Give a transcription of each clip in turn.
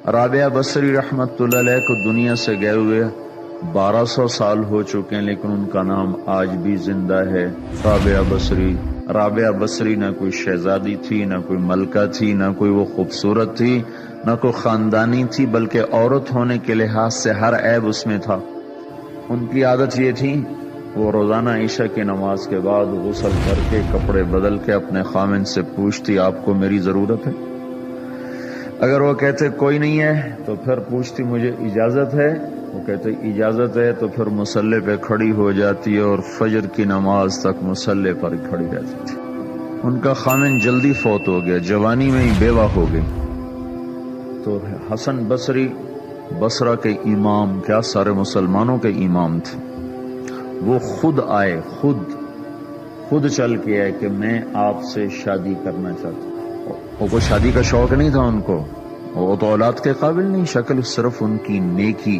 رابعہ بصری رحمتہ اللہ کو دنیا سے گئے ہوئے 1200 سال ہو چکے ہیں، لیکن ان کا نام آج بھی زندہ ہے، رابعہ بصری۔ رابعہ بصری نہ کوئی شہزادی تھی، نہ کوئی ملکہ تھی، نہ کوئی وہ خوبصورت تھی، نہ کوئی خاندانی تھی، بلکہ عورت ہونے کے لحاظ سے ہر عیب اس میں تھا۔ ان کی عادت یہ تھی، وہ روزانہ عشاء کی نماز کے بعد غسل کر کے کپڑے بدل کے اپنے خامن سے پوچھتی آپ کو میری ضرورت ہے؟ اگر وہ کہتے کوئی نہیں ہے تو پھر پوچھتی مجھے اجازت ہے؟ وہ کہتے اجازت ہے تو پھر مصلی پہ کھڑی ہو جاتی ہے اور فجر کی نماز تک مصلی پر کھڑی رہتی تھی۔ ان کا خامن جلدی فوت ہو گیا، جوانی میں ہی بیوہ ہو گئی، تو حسن بصری بصرہ کے امام، کیا سارے مسلمانوں کے امام تھے، وہ خود آئے، خود چل کے آئے کہ میں آپ سے شادی کرنا چاہتا ہوں۔ وہ کوئی شادی کا شوق نہیں تھا ان کو، وہ تو اولاد کے قابل نہیں، شکل صرف ان کی نیکی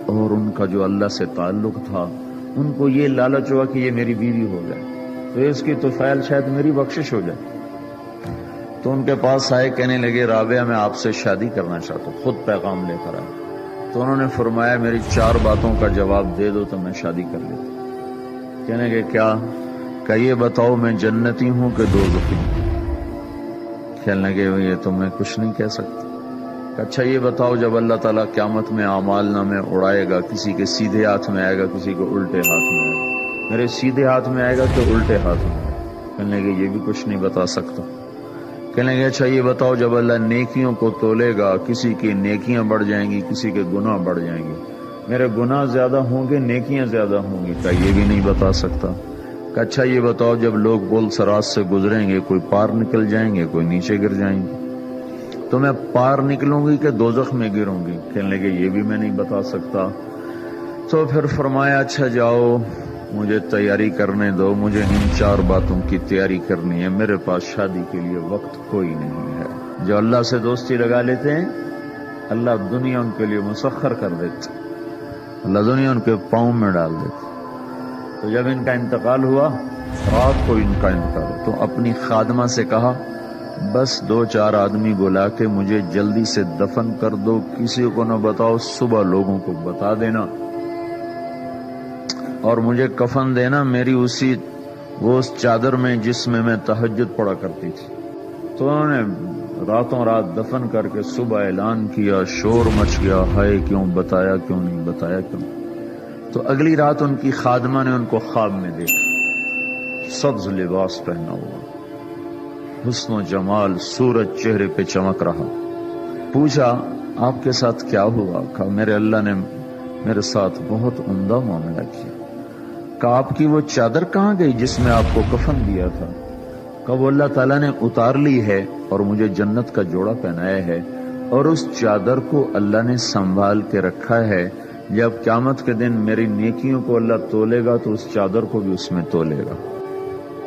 اور ان کا جو اللہ سے تعلق تھا، ان کو یہ لالچ ہوا کہ یہ میری بیوی ہو جائے تو اس کی طفیل شاید میری بخشش ہو جائے۔ تو ان کے پاس آئے، کہنے لگے رابعہ میں آپ سے شادی کرنا چاہتا ہوں، خود پیغام لے کر آئے۔ تو انہوں نے فرمایا میری 4 باتوں کا جواب دے دو تو میں شادی کر لیتا۔ کہنے لگے کیا؟ کہ یہ بتاؤ میں جنتی ہوں کہ دوزخی ہوں؟ کہنے لگے یہ تو میں کچھ نہیں کہہ سکتا۔ اچھا یہ بتاؤ جب اللہ تعالیٰ قیامت میں اعمال نامے اڑائے گا، کسی کے سیدھے ہاتھ میں آئے گا، کسی کو الٹے ہاتھ میں آئے گا، میرے سیدھے ہاتھ میں آئے گا کہ الٹے ہاتھ میں آئے گا؟ کہنے لگے یہ بھی کچھ نہیں بتا سکتا۔ کہنے لگے اچھا یہ بتاؤ جب اللہ نیکیوں کو تولے گا، کسی کی نیکیاں بڑھ جائیں گی، کسی کے گناہ بڑھ جائیں گے، میرے گناہ زیادہ ہوں گے نیکیاں زیادہ ہوں گی؟ کہ یہ بھی نہیں بتا سکتا۔ کہ اچھا یہ بتاؤ جب لوگ بول سرات سے گزریں گے، کوئی پار نکل جائیں گے، کوئی نیچے گر جائیں گے، تو میں پار نکلوں گی کہ دوزخ میں گروں گی؟ کہنے لگے یہ بھی میں نہیں بتا سکتا۔ تو پھر فرمایا اچھا جاؤ مجھے تیاری کرنے دو، مجھے ان 4 باتوں کی تیاری کرنی ہے، میرے پاس شادی کے لیے وقت کوئی نہیں ہے۔ جو اللہ سے دوستی لگا لیتے ہیں اللہ دنیا ان کے لیے مسخر کر دیتے، اللہ دنیا ان کے پاؤں میں ڈال دیتے۔ تو جب ان کا انتقال ہوا، رات کو ان کا انتقال ہوا، تو اپنی خادمہ سے کہا بس 2-4 آدمی بلا کے مجھے جلدی سے دفن کر دو، کسی کو نہ بتاؤ، صبح لوگوں کو بتا دینا، اور مجھے کفن دینا میری وہ اس چادر میں جس میں تہجد پڑا کرتی تھی۔ تو انہوں نے راتوں رات دفن کر کے صبح اعلان کیا، شور مچ گیا، ہائے کیوں بتایا، کیوں نہیں بتایا، کیوں؟ تو اگلی رات ان کی خادمہ نے ان کو خواب میں دیکھا، سبز لباس پہنا ہوا، حسن و جمال، سورج چہرے پہ چمک رہا۔ پوچھا آپ کے ساتھ کیا ہوا؟ کہا میرے اللہ نے میرے ساتھ بہت عمدہ معاملہ کیا۔ کہا آپ کی وہ چادر کہاں گئی جس میں آپ کو کفن دیا تھا؟ کہا وہ اللہ تعالیٰ نے اتار لی ہے اور مجھے جنت کا جوڑا پہنایا ہے، اور اس چادر کو اللہ نے سنبھال کے رکھا ہے، جب قیامت کے دن میری نیکیوں کو اللہ تولے گا تو اس چادر کو بھی اس میں تولے گا۔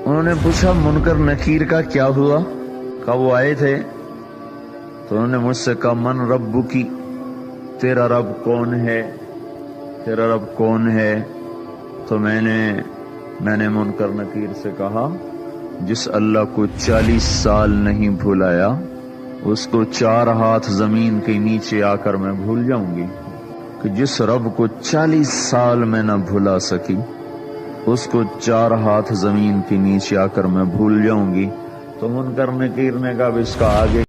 انہوں نے پوچھا منکر نکیر کا کیا ہوا؟ کہا وہ آئے تھے تو انہوں نے مجھ سے کہا من ربکی، تیرا رب کون ہے، تیرا رب کون ہے؟ تو میں نے منکر نکیر سے کہا جس اللہ کو 40 سال نہیں بھلایا اس کو 4 ہاتھ زمین کے نیچے آ کر میں بھول جاؤں گی؟ کہ جس رب کو 40 سال میں نہ بھلا سکی اس کو 4 ہاتھ زمین کے نیچے آ کر میں بھول جاؤں گی؟ تو منکر نکیر نے کہا اب اس کا آگے